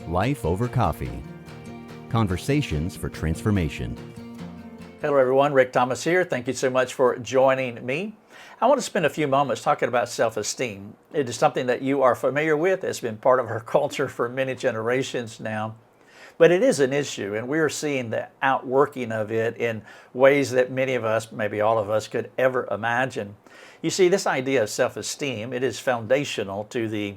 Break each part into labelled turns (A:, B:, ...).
A: Life over coffee. Conversations for transformation.
B: Hello everyone, Rick Thomas here. Thank you so much for joining me. I want to spend a few moments talking about self-esteem. It is something that you are familiar with. It's been part of our culture for many generations now. But it is an issue, and we are seeing the outworking of it in ways that many of us, maybe all of us, could ever imagine. You see, this idea of self-esteem, it is foundational to the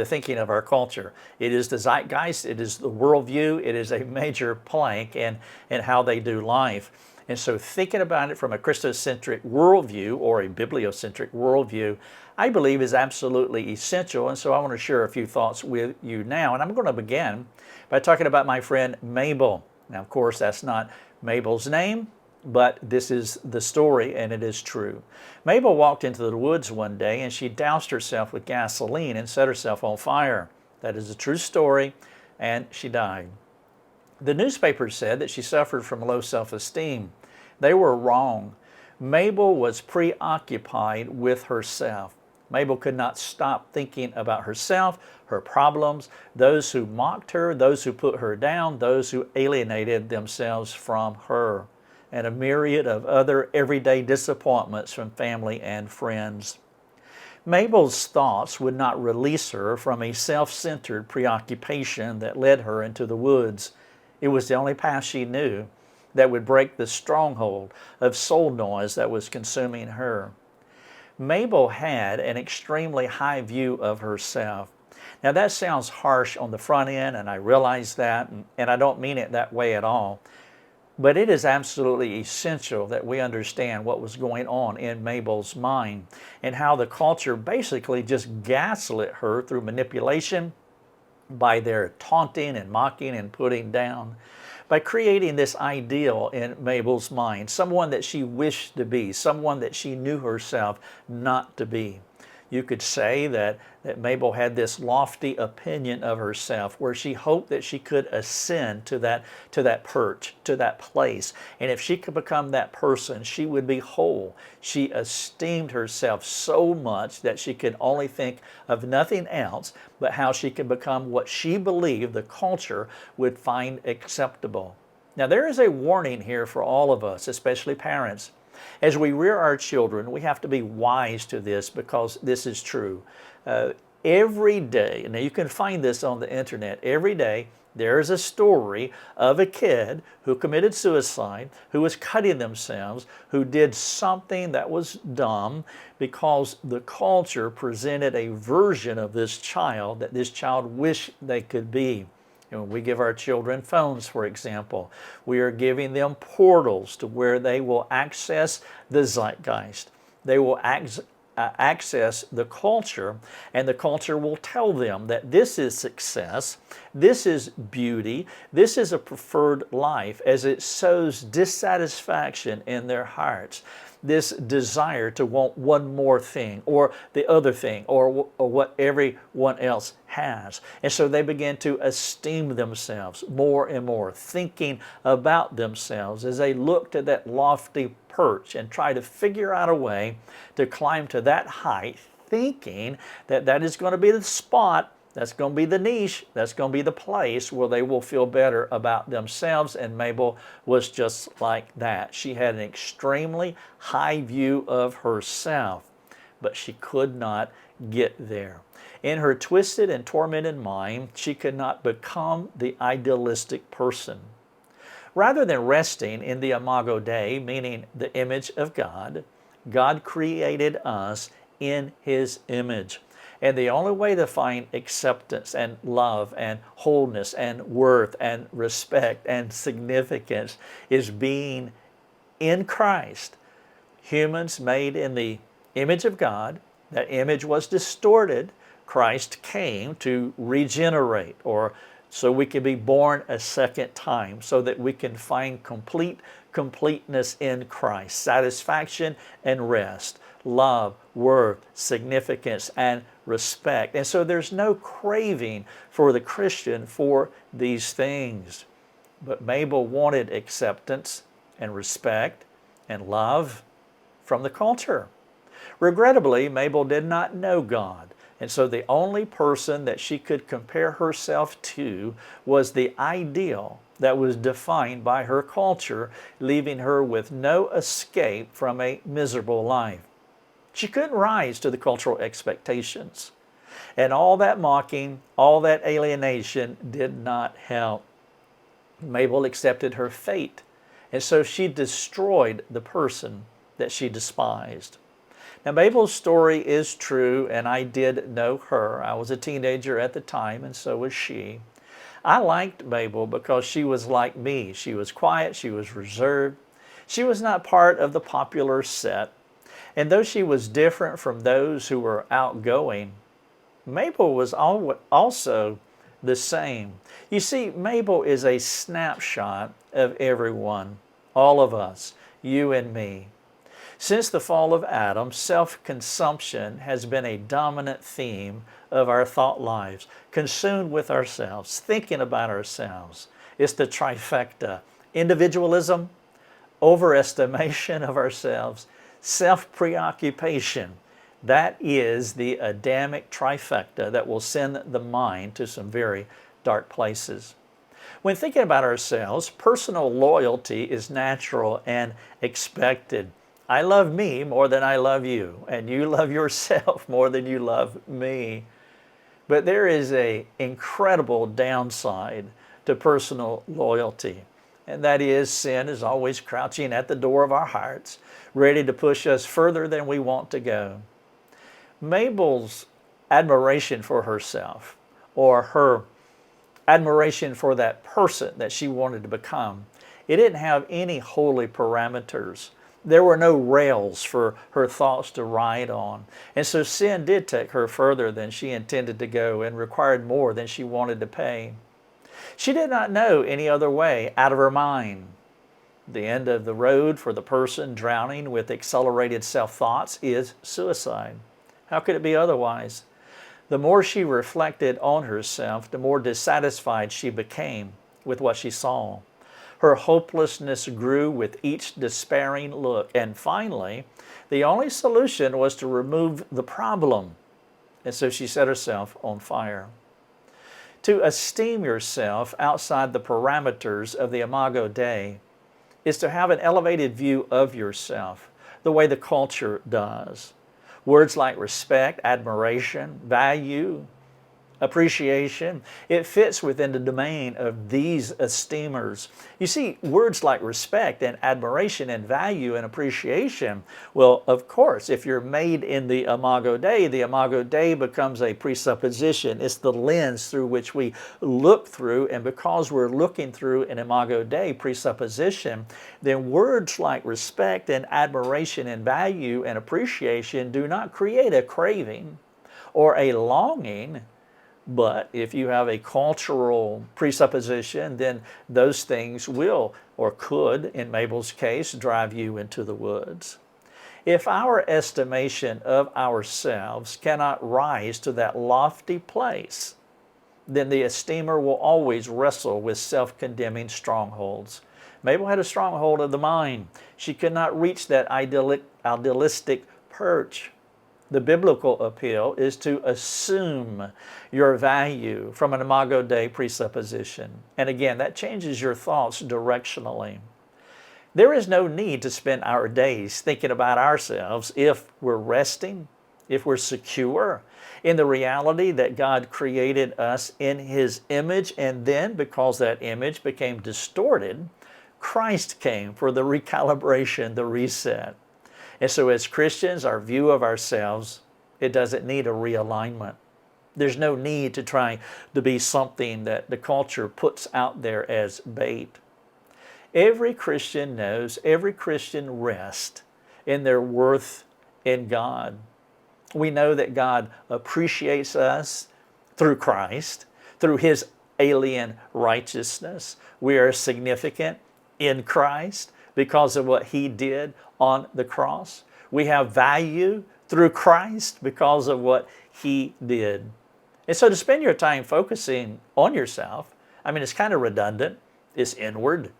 B: thinking of our culture. It is the zeitgeist, it is the worldview, it is a major plank in how they do life. And so thinking about it from a Christocentric worldview or a bibliocentric worldview, I believe is absolutely essential. And so I want to share a few thoughts with you now. And I'm going to begin by talking about my friend Mable. Now, of course, that's not Mabel's name, but this is the story, and it is true. Mable walked into the woods one day and she doused herself with gasoline and set herself on fire. That is a true story, and she died. The newspapers said that she suffered from low self-esteem. They were wrong. Mable was preoccupied with herself. Mable could not stop thinking about herself, her problems, those who mocked her, those who put her down, those who alienated themselves from her, and a myriad of other everyday disappointments from family and friends. Mabel's thoughts would not release her from a self-centered preoccupation that led her into the woods. It was the only path she knew that would break the stronghold of soul noise that was consuming her. Mable had an extremely high view of herself. Now that sounds harsh on the front end, and I realize that, and I don't mean it that way at all. But it is absolutely essential that we understand what was going on in Mabel's mind and how the culture basically just gaslit her through manipulation by their taunting and mocking and putting down, by creating this ideal in Mabel's mind, someone that she wished to be, someone that she knew herself not to be. You could say that Mable had this lofty opinion of herself where she hoped that she could ascend to that perch, to that place. And if she could become that person, she would be whole. She esteemed herself so much that she could only think of nothing else but how she could become what she believed the culture would find acceptable. Now there is a warning here for all of us, especially parents. As we rear our children, we have to be wise to this because this is true. Every day, now you can find this on the internet, every day there is a story of a kid who committed suicide, who was cutting themselves, who did something that was dumb because the culture presented a version of this child that this child wished they could be. When we give our children phones, for example, we are giving them portals to where they will access the zeitgeist. They will access the culture, and the culture will tell them that this is success, this is beauty, this is a preferred life, as it sows dissatisfaction in their hearts. This desire to want one more thing or the other thing or what everyone else has. And so they begin to esteem themselves more and more, thinking about themselves as they look to that lofty perch and try to figure out a way to climb to that height, thinking that that is going to be the spot, that's going to be the niche, that's going to be the place where they will feel better about themselves. And Mable was just like that. She had an extremely high view of herself, but she could not get there. In her twisted and tormented mind, she could not become the idealistic person. Rather than resting in the imago Dei, meaning the image of God, God created us in His image. And the only way to find acceptance and love and wholeness and worth and respect and significance is being in Christ. Humans made in the image of God, that image was distorted. Christ came to regenerate, or so we can be born a second time, so that we can find completeness in Christ, satisfaction and rest, love, worth, significance, and respect. And so there's no craving for the Christian for these things. But Mable wanted acceptance and respect and love from the culture. Regrettably, Mable did not know God, And so the only person that she could compare herself to was the ideal that was defined by her culture, leaving her with no escape from a miserable life. She couldn't rise to the cultural expectations. And all that mocking, all that alienation did not help. Mabel accepted her fate, and so she destroyed the person that she despised. Now, Mabel's story is true, and I did know her. I was a teenager at the time, and so was she. I liked Mabel because she was like me. She was quiet, she was reserved. She was not part of the popular set. And though she was different from those who were outgoing, Mabel was also the same. You see, Mabel is a snapshot of everyone, all of us, you and me. Since the fall of Adam, self-consumption has been a dominant theme of our thought lives, consumed with ourselves, thinking about ourselves. It's the trifecta: individualism, overestimation of ourselves, self-preoccupation. That is the Adamic trifecta that will send the mind to some very dark places. When thinking about ourselves, personal loyalty is natural and expected. I love me more than I love you, and you love yourself more than you love me. But there is an incredible downside to personal loyalty, and that is sin is always crouching at the door of our hearts, ready to push us further than we want to go. Mabel's admiration for herself, or her admiration for that person that she wanted to become, it didn't have any holy parameters. There were no rails for her thoughts to ride on. And so sin did take her further than she intended to go and required more than she wanted to pay. She did not know any other way out of her mind. The end of the road for the person drowning with accelerated self-thoughts is suicide. How could it be otherwise? The more she reflected on herself, the more dissatisfied she became with what she saw. Her hopelessness grew with each despairing look, and finally, the only solution was to remove the problem. And so she set herself on fire. To esteem yourself outside the parameters of the Imago Dei is to have an elevated view of yourself, the way the culture does. Words like respect, admiration, value, appreciation, it fits within the domain of these esteemers. You see, words like respect and admiration and value and appreciation, well, of course, if you're made in the Imago Dei becomes a presupposition. It's the lens through which we look through, and because we're looking through an Imago Dei presupposition, then words like respect and admiration and value and appreciation do not create a craving or a longing. But if you have a cultural presupposition, then those things will, or could, in Mabel's case, drive you into the woods. If our estimation of ourselves cannot rise to that lofty place, then the esteemer will always wrestle with self-condemning strongholds. Mabel had a stronghold of the mind. She could not reach that idealistic perch. The biblical appeal is to assume your value from an Imago Dei presupposition. And again, that changes your thoughts directionally. There is no need to spend our days thinking about ourselves if we're resting, if we're secure in the reality that God created us in His image, and then because that image became distorted, Christ came for the recalibration, the reset. And so as Christians, our view of ourselves, it doesn't need a realignment. There's no need to try to be something that the culture puts out there as bait. Every Christian knows, every Christian rests in their worth in God. We know that God appreciates us through Christ, through His alien righteousness. We are significant in Christ because of what He did on the cross. We have value through Christ because of what He did. And so to spend your time focusing on yourself, I mean, it's kind of redundant, it's inward,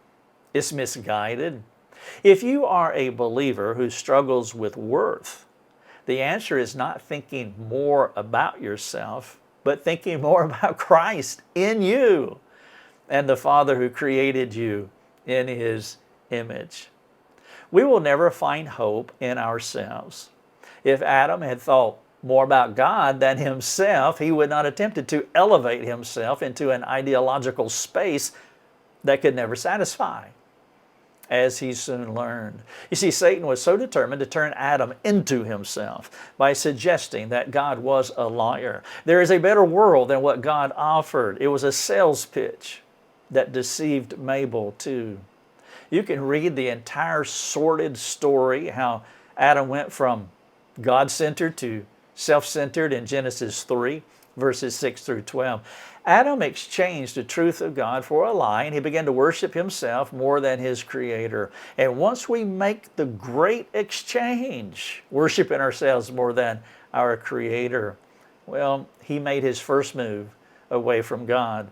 B: it's misguided. If you are a believer who struggles with worth, The answer is not thinking more about yourself, but thinking more about Christ in you and the Father who created you in His image. We will never find hope in ourselves. If Adam had thought more about God than himself, he would not have attempted to elevate himself into an ideological space that could never satisfy, as he soon learned. You see, Satan was so determined to turn Adam into himself by suggesting that God was a liar. There is a better world than what God offered. It was a sales pitch that deceived Mable too. You can read the entire sordid story, how Adam went from God-centered to self-centered in Genesis 3, verses 6 through 12. Adam exchanged the truth of God for a lie, and he began to worship himself more than his Creator. And once we make the great exchange, worshiping ourselves more than our Creator, well, he made his first move away from God.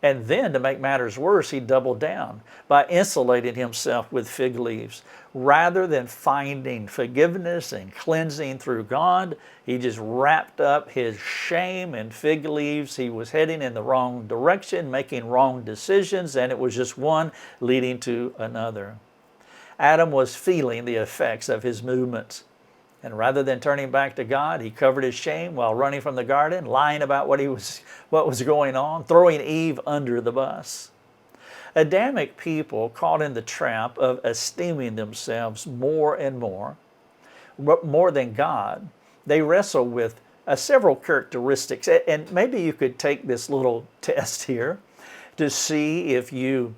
B: And then, to make matters worse, he doubled down by insulating himself with fig leaves. Rather than finding forgiveness and cleansing through God, he just wrapped up his shame in fig leaves. He was heading in the wrong direction, making wrong decisions, and it was just one leading to another. Adam was feeling the effects of his movements. And rather than turning back to God, he covered his shame while running from the garden, lying about what was going on, throwing Eve under the bus. Adamic people caught in the trap of esteeming themselves more and more than God. They wrestle with several characteristics. And maybe you could take this little test here to see if you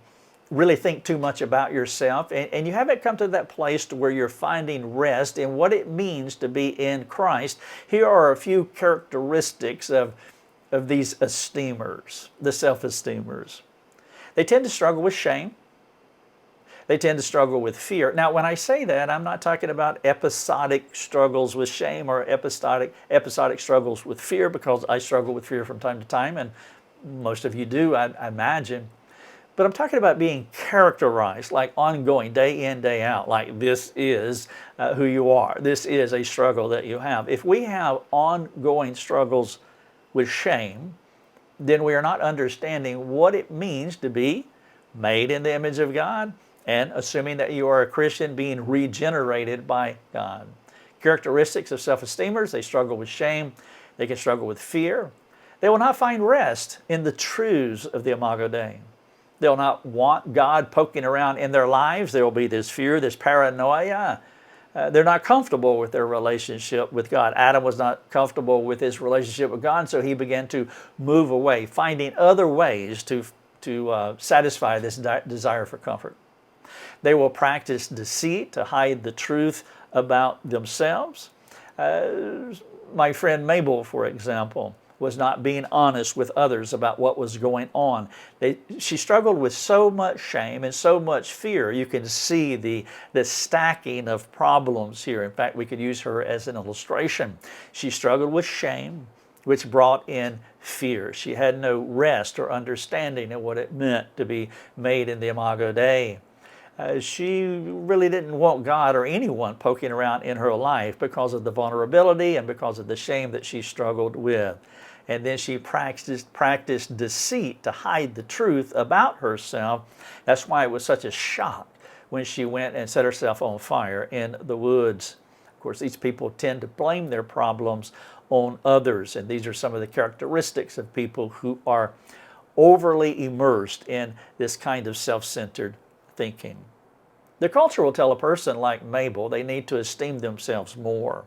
B: really think too much about yourself, and you haven't come to that place to where you're finding rest in what it means to be in Christ. Here are a few characteristics of these esteemers, the self-esteemers. They tend to struggle with shame. They tend to struggle with fear. Now, when I say that, I'm not talking about episodic struggles with shame or episodic struggles with fear, because I struggle with fear from time to time, and most of you do, I imagine. But I'm talking about being characterized, like ongoing, day in, day out, like this is who you are. This is a struggle that you have. If we have ongoing struggles with shame, then we are not understanding what it means to be made in the image of God, and assuming that you are a Christian, being regenerated by God. Characteristics of self-esteemers: they struggle with shame, they can struggle with fear. They will not find rest in the truths of the Imago Dei. They'll not want God poking around in their lives. There will be this fear, this paranoia. They're not comfortable with their relationship with God. Adam was not comfortable with his relationship with God, so he began to move away, finding other ways to satisfy this desire for comfort. They will practice deceit to hide the truth about themselves. My friend Mable, for example, was not being honest with others about what was going on. She struggled with so much shame and so much fear. You can see the stacking of problems here. In fact, we could use her as an illustration. She struggled with shame, which brought in fear. She had no rest or understanding of what it meant to be made in the Imago Dei. She really didn't want God or anyone poking around in her life because of the vulnerability and because of the shame that she struggled with. And then she practiced deceit to hide the truth about herself. That's why it was such a shock when she went and set herself on fire in the woods. Of course, these people tend to blame their problems on others, and these are some of the characteristics of people who are overly immersed in this kind of self-centered thinking. The culture will tell a person like Mable they need to esteem themselves more.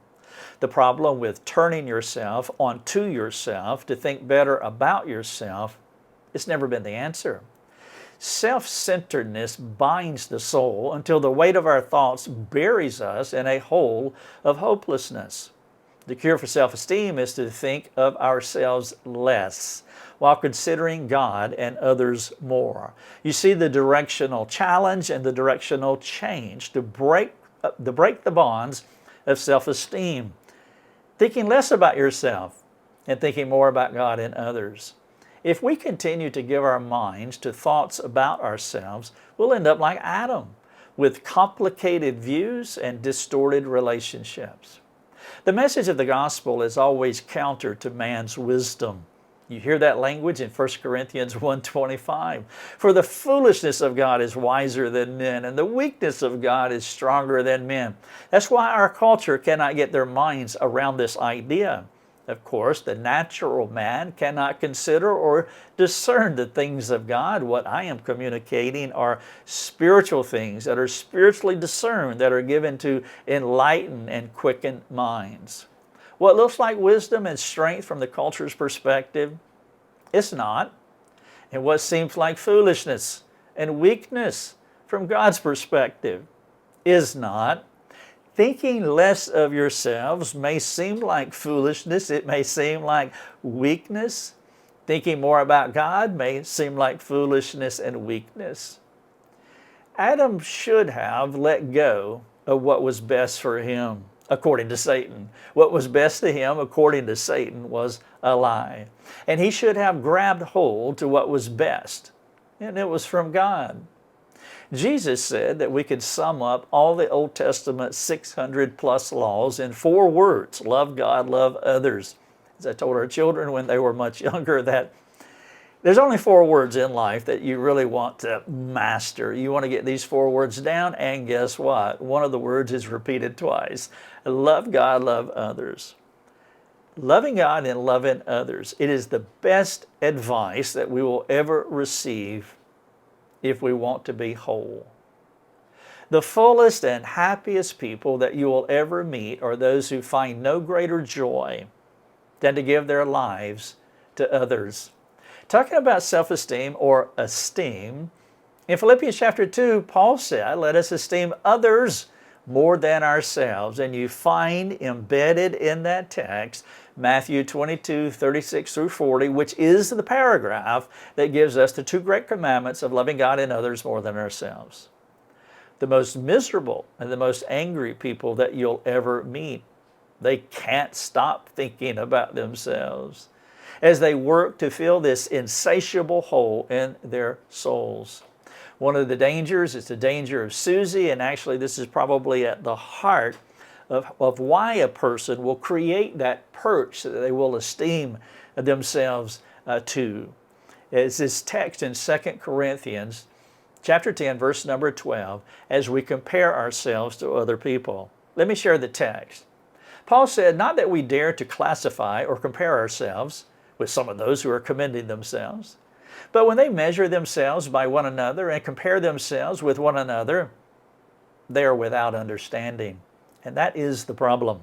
B: The problem with turning yourself onto yourself to think better about yourself, it's never been the answer. Self-centeredness binds the soul until the weight of our thoughts buries us in a hole of hopelessness. The cure for self-esteem is to think of ourselves less while considering God and others more. You see the directional challenge and the directional change to break the bonds of self-esteem. Thinking less about yourself and thinking more about God and others. If we continue to give our minds to thoughts about ourselves, we'll end up like Adam, with complicated views and distorted relationships. The message of the gospel is always counter to man's wisdom. You hear that language in 1 Corinthians 1:25. For the foolishness of God is wiser than men, and the weakness of God is stronger than men. That's why our culture cannot get their minds around this idea. Of course, the natural man cannot consider or discern the things of God. What I am communicating are spiritual things that are spiritually discerned, that are given to enlighten and quicken minds. What looks like wisdom and strength from the culture's perspective, it's not. And what seems like foolishness and weakness from God's perspective is not. Thinking less of yourselves may seem like foolishness. It may seem like weakness. Thinking more about God may seem like foolishness and weakness. Adam should have let go of what was best for him, according to Satan. What was best to him, according to Satan, was a lie. And he should have grabbed hold to what was best, and it was from God. Jesus said that we could sum up all the Old Testament 600 plus laws in 4 words: love God, love others. As I told our children when they were much younger, that there's only 4 words in life that you really want to master. You want to get these 4 words down, and guess what? One of the words is repeated twice. Love God, love others. Loving God and loving others. It is the best advice that we will ever receive if we want to be whole. The fullest and happiest people that you will ever meet are those who find no greater joy than to give their lives to others. Talking about self-esteem or esteem, in Philippians chapter 2, Paul said, let us esteem others more than ourselves. And you find embedded in that text Matthew 22:36-40, which is the paragraph that gives us the 2 great commandments of loving God and others more than ourselves. The most miserable and the most angry people that you'll ever meet, they can't stop thinking about themselves as they work to fill this insatiable hole in their souls. One of the dangers is the danger of Susie, and actually this is probably at the heart of why a person will create that perch that they will esteem themselves to. It's this text in 2 Corinthians chapter 10, verse number 12, as we compare ourselves to other people. Let me share the text. Paul said, not that we dare to classify or compare ourselves with some of those who are commending themselves, but when they measure themselves by one another and compare themselves with one another, they are without understanding. And that is the problem.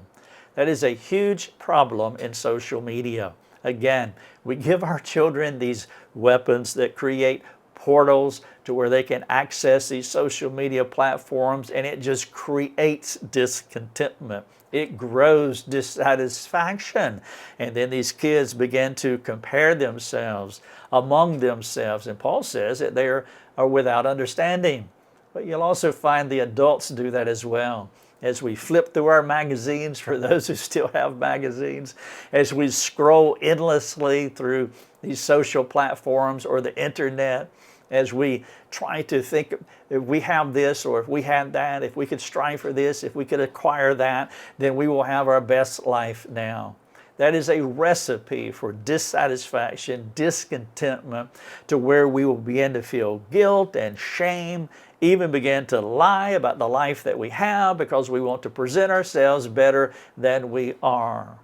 B: That is a huge problem in social media. Again, we give our children these weapons that create portals to where they can access these social media platforms, and it just creates discontentment. It grows dissatisfaction. And then these kids begin to compare themselves among themselves. And Paul says that they are without understanding. But you'll also find the adults do that as well. As we flip through our magazines, for those who still have magazines, as we scroll endlessly through these social platforms or the internet, as we try to think if we have this or if we had that, if we could strive for this, if we could acquire that, then we will have our best life now. That is a recipe for dissatisfaction, discontentment, to where we will begin to feel guilt and shame, even begin to lie about the life that we have because we want to present ourselves better than we are.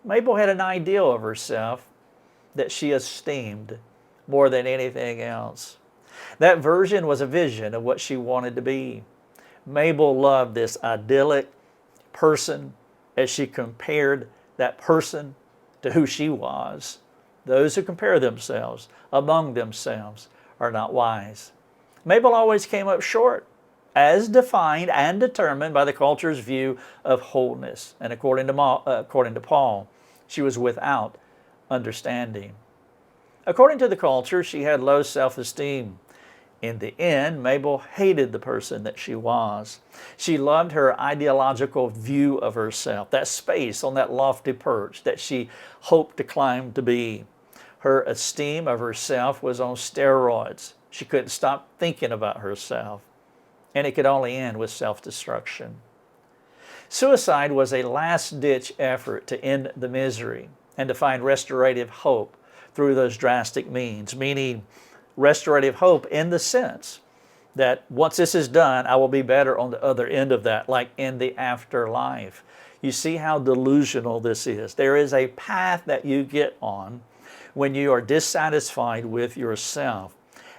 B: Mabel had an ideal of herself that she esteemed more than anything else. That version was a vision of what she wanted to be. Mabel loved this idyllic person as she compared that person to who she was. Those who compare themselves among themselves are not wise. Mabel always came up short, as defined and determined by the culture's view of wholeness. And according to Paul, she was without understanding. According to the culture, she had low self-esteem. In the end, Mabel hated the person that she was. She loved her ideological view of herself, that space on that lofty perch that she hoped to climb to be. Her esteem of herself was on steroids. She couldn't stop thinking about herself, and it could only end with self-destruction. Suicide was a last-ditch effort to end the misery and to find restorative hope through those drastic means, meaning restorative hope in the sense that once this is done, I will be better on the other end of that, like in the afterlife. You see how delusional this is. There is a path that you get on when you are dissatisfied with yourself.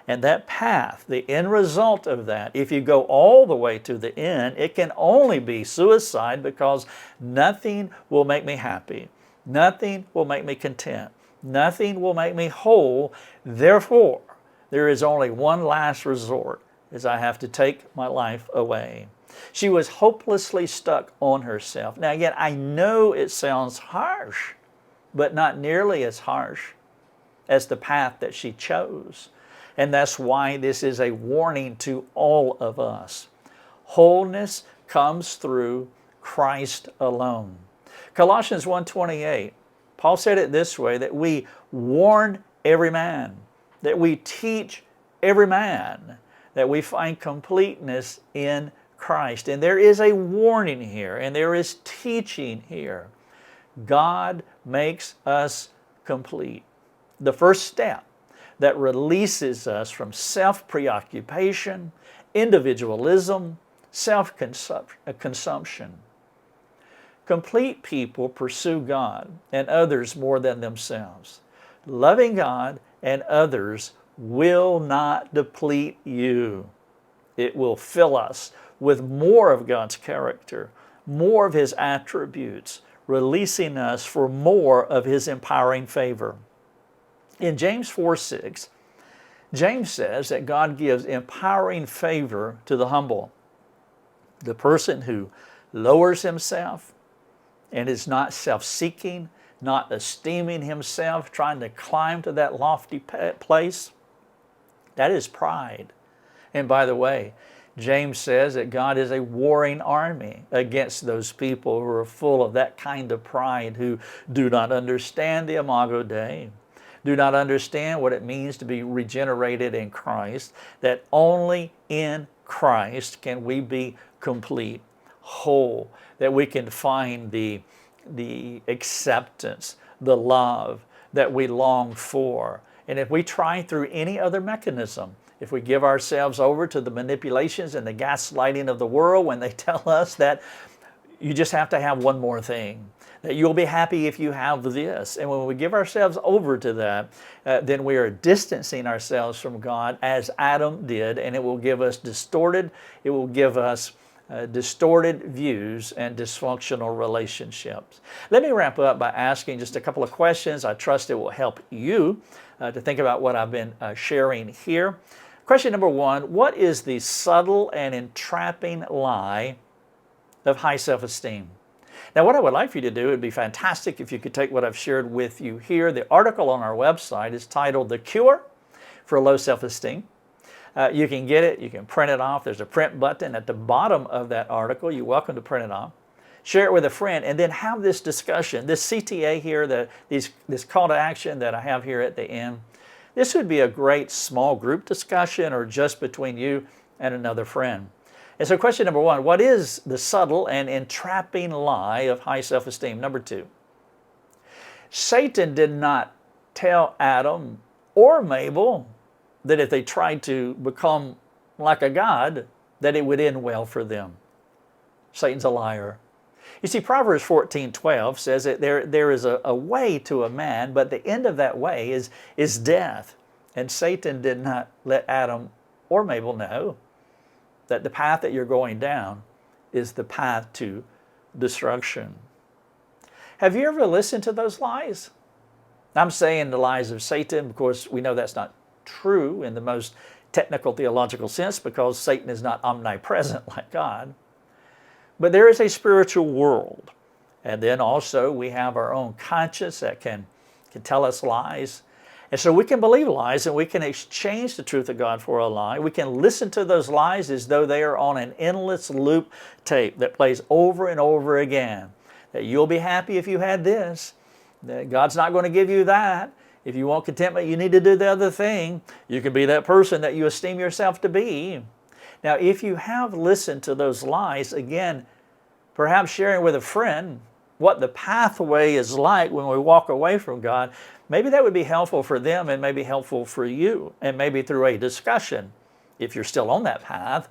B: And that path, the end result of that, if you go all the way to the end, it can only be suicide, because nothing will make me happy. Nothing will make me content. Nothing will make me whole. Therefore, there is only one last resort, is I have to take my life away. She was hopelessly stuck on herself. Now again, I know it sounds harsh, but not nearly as harsh as the path that she chose. And that's why this is a warning to all of us. Wholeness comes through Christ alone. Colossians 1:28, Paul said it this way, that we warn every man, that we teach every man, that we find completeness in Christ. And there is a warning here, and there is teaching here. God makes us complete. The first step that releases us from self-preoccupation, individualism, self-consumption. Complete people pursue God and others more than themselves. Loving God and others will not deplete you. It will fill us with more of God's character, more of His attributes, releasing us for more of His empowering favor. In James 4:6, James says that God gives empowering favor to the humble. The person who lowers himself and is not self-seeking, not esteeming himself, trying to climb to that lofty place, that is pride. And by the way, James says that God is a warring army against those people who are full of that kind of pride, who do not understand the Imago Dei, do not understand what it means to be regenerated in Christ, that only in Christ can we be complete, whole, that we can find the acceptance, the love that we long for. And if we try through any other mechanism, if we give ourselves over to the manipulations and the gaslighting of the world when they tell us that you just have to have one more thing, that you'll be happy if you have this. And when we give ourselves over to that, then we are distancing ourselves from God as Adam did, and it will give us distorted views and dysfunctional relationships. Let me wrap up by asking just a couple of questions. I trust it will help you to think about what I've been sharing here. Question number one, what is the subtle and entrapping lie of high self-esteem? Now, what I would like for you to do, it would be fantastic if you could take what I've shared with you here. The article on our website is titled The Cure for Low Self-Esteem. You can get it, you can print it off. There's a print button at the bottom of that article. You're welcome to print it off. Share it with a friend, and then have this discussion, this CTA here, this call to action that I have here at the end. This would be a great small group discussion, or just between you and another friend. And so question number one, what is the subtle and entrapping lie of high self-esteem? Number two, Satan did not tell Adam or Mable that if they tried to become like a god, that it would end well for them. Satan's a liar. You see, Proverbs 14:12 says that there is a way to a man, but the end of that way is death. And Satan did not let Adam or Mable know that the path that you're going down is the path to destruction. Have you ever listened to those lies? I'm saying the lies of Satan. Of course, we know that's not true in the most technical theological sense, because Satan is not omnipresent like God. But there is a spiritual world. And then also we have our own conscience that can tell us lies. And so we can believe lies, and we can exchange the truth of God for a lie. We can listen to those lies as though they are on an endless loop tape that plays over and over again. That you'll be happy if you had this. That God's not going to give you that. If you want contentment, you need to do the other thing. You can be that person that you esteem yourself to be. Now, if you have listened to those lies, again, Perhaps sharing with a friend what the pathway is like when we walk away from God. Maybe that would be helpful for them and maybe helpful for you. And maybe through a discussion, if you're still on that path,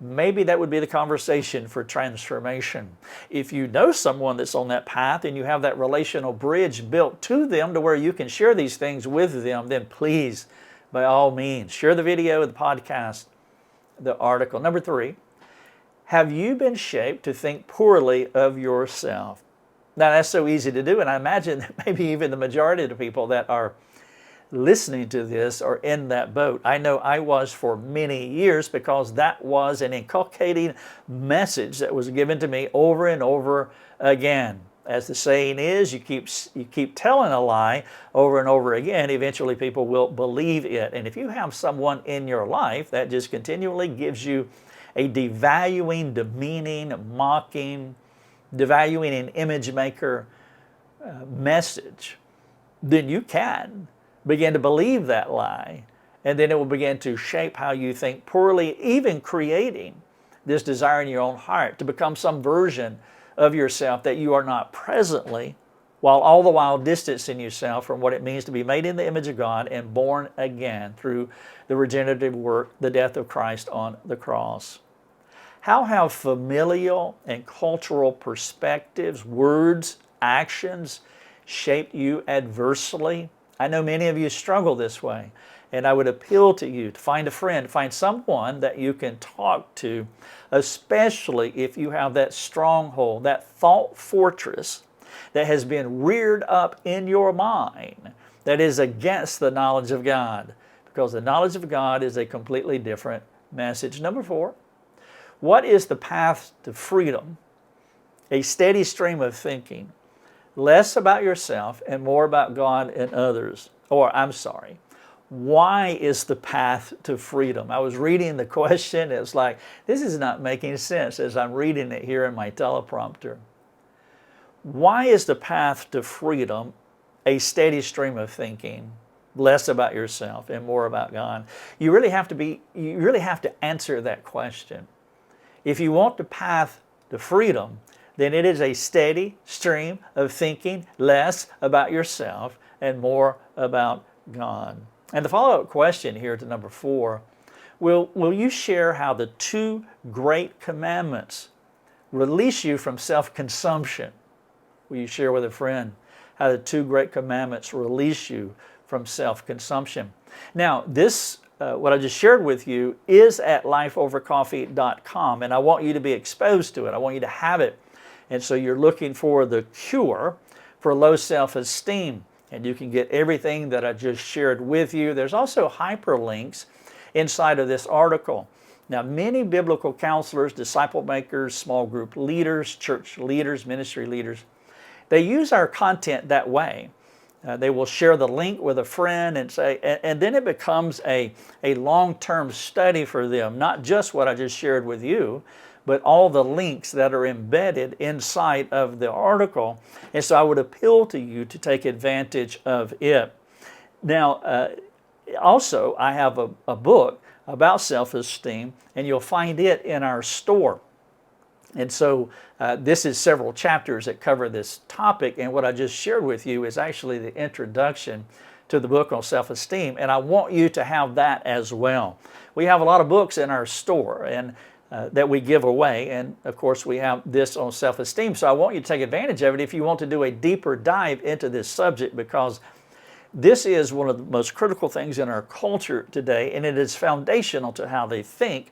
B: maybe that would be the conversation for transformation. If you know someone that's on that path and you have that relational bridge built to them to where you can share these things with them, then please, by all means, share the video, the podcast, the article. Number 3, have you been shaped to think poorly of yourself? Now, that's so easy to do, and I imagine that maybe even the majority of the people that are listening to this are in that boat. I know I was for many years, because that was an inculcating message that was given to me over and over again. As the saying is, you keep telling a lie over and over again, eventually people will believe it. And if you have someone in your life that just continually gives you a devaluing, demeaning, mocking, devaluing an image maker message, then you can begin to believe that lie, and then it will begin to shape how you think poorly, even creating this desire in your own heart to become some version of yourself that you are not presently, while all the while distancing yourself from what it means to be made in the image of God and born again through the regenerative work, the death of Christ on the cross. How have familial and cultural perspectives, words, actions shaped you adversely? I know many of you struggle this way, and I would appeal to you to find a friend, find someone that you can talk to, especially if you have that stronghold, that thought fortress that has been reared up in your mind that is against the knowledge of God, because the knowledge of God is a completely different message. Number 4, what is the path to freedom? A steady stream of thinking, less about yourself and more about God and others. Or, I'm sorry, why is the path to freedom? I was reading the question, it's like, this is not making sense as I'm reading it here in my teleprompter. Why is the path to freedom a steady stream of thinking, less about yourself and more about God? You really have to answer that question. If you want the path to freedom, then it is a steady stream of thinking less about yourself and more about God. And the follow-up question here to number 4, will you share how the 2 great commandments release you from self-consumption? Will you share with a friend how the 2 great commandments release you from self-consumption? Now, this what I just shared with you is at lifeovercoffee.com, and I want you to be exposed to it. I want you to have it. And so you're looking for the cure for low self-esteem, and you can get everything that I just shared with you. There's also hyperlinks inside of this article. Now, many biblical counselors, disciple makers, small group leaders, church leaders, ministry leaders, they use our content that way. They will share the link with a friend and say, and then it becomes a long-term study for them, not just what I just shared with you, but all the links that are embedded inside of the article. And so I would appeal to you to take advantage of it. Now, also, I have a book about self-esteem, and you'll find it in our store. And so this is several chapters that cover this topic, and what I just shared with you is actually the introduction to the book on self-esteem, and I want you to have that as well. We have a lot of books in our store and that we give away, and of course we have this on self-esteem, so I want you to take advantage of it if you want to do a deeper dive into this subject, because this is one of the most critical things in our culture today, and it is foundational to how they think,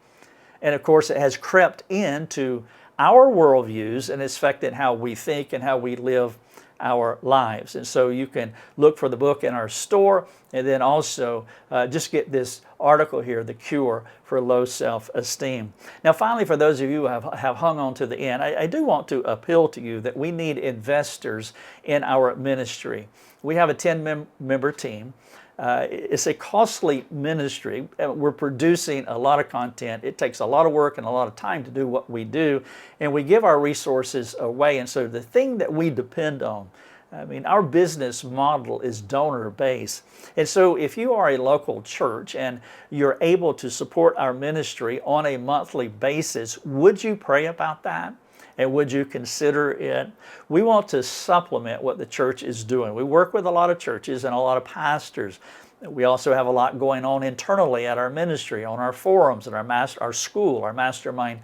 B: and of course it has crept into our worldviews and it's affected how we think and how we live our lives. And so you can look for the book in our store, and then also just get this article here, The Cure for Low Self-Esteem. Now finally, for those of you who have hung on to the end, I do want to appeal to you that we need investors in our ministry. We have a 10-member team. It's a costly ministry. We're producing a lot of content. It takes a lot of work and a lot of time to do what we do, and we give our resources away. And so the thing that we depend on, I mean, our business model is donor-based. And so if you are a local church and you're able to support our ministry on a monthly basis, would you pray about that? And would you consider it? We want to supplement what the church is doing. We work with a lot of churches and a lot of pastors. We also have a lot going on internally at our ministry, on our forums, and our school, our mastermind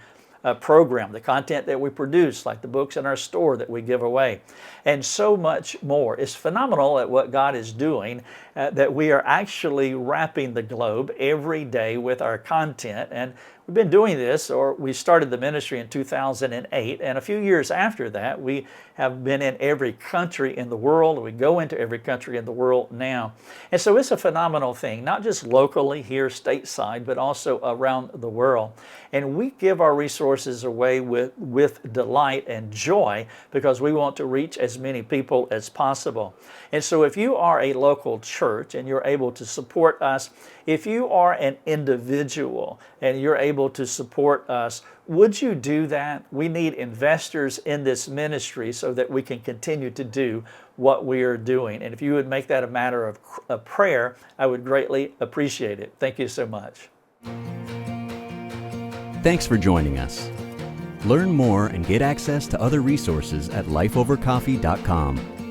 B: program, the content that we produce, like the books in our store that we give away, and so much more. It's phenomenal at what God is doing, that we are actually wrapping the globe every day with our content. And we've been doing this, or we started the ministry in 2008, and a few years after that, we have been in every country in the world. We go into every country in the world now. And so it's a phenomenal thing, not just locally here stateside, but also around the world. And we give our resources away with delight and joy because we want to reach as many people as possible. And so if you are a local church and you're able to support us, if you are an individual and you're able to support us, would you do that? We need investors in this ministry so that we can continue to do what we are doing. And if you would make that a matter of prayer, I would greatly appreciate it. Thank you so much.
A: Thanks for joining us. Learn more and get access to other resources at lifeovercoffee.com.